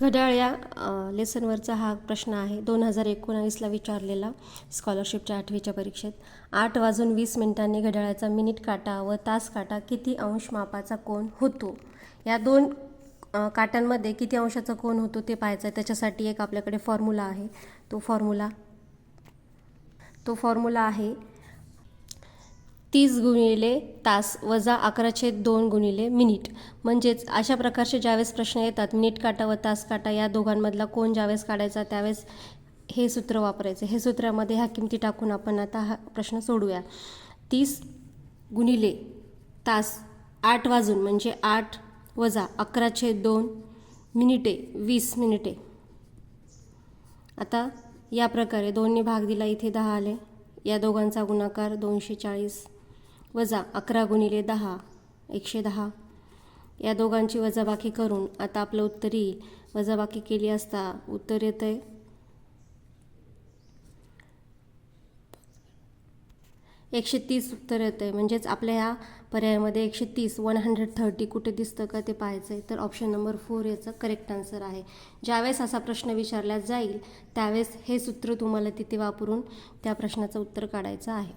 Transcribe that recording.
घड्याळ या लेसनवरचा हा प्रश्न आहे 2019ला विचारलेला स्कॉलरशिपच्या 8वीच्या परीक्षेत. 8:20 घड्याळाचा मिनिट काटा व तास काटा किती अंश मापाचा कोन होतो. या दोन काटांमध्ये किती अंशाचा कोन होतो ते पाहायचं आहे. त्याच्यासाठी एक आपल्याकडे फॉर्म्युला आहे. तो फॉर्म्युला आहे 30 गुणिले तास वजा 11/2 गुणिले मिनिट. म्हणजेच अशा प्रकारचे ज्यावेळेस प्रश्न येतात मिनिट काटा व तास काटा या दोघांमधला कोन ज्यावेळेस काढायचा त्यावेळेस हे सूत्र वापरायचं. हे सूत्रामध्ये ह्या किमती टाकून आपण आता हा प्रश्न सोडूया. 30 गुणिले तास 8 वाजून म्हणजे 8 वजा 11/2 मिनिटे 20 मिनिटे. आता या प्रकारे 2ने भाग दिला, इथे 10 आले. या दोघांचा गुणाकार 240 वजा 11 गुणिले 10 110. या दोघांची वजाबाकी करून आता आपलं उत्तर येईल. वजाबाकी केली असता उत्तर येतं आहे 130 उत्तर येतं आहे. म्हणजेच आपल्या ह्या पर्यायामध्ये 130 130 कुठे दिसतं का ते पाहायचं आहे. तर ऑप्शन नंबर 4 याचं करेक्ट आन्सर आहे. ज्यावेळेस असा प्रश्न विचारला जाईल त्यावेळेस हे सूत्र तुम्हाला तिथे वापरून त्या प्रश्नाचं उत्तर काढायचं आहे.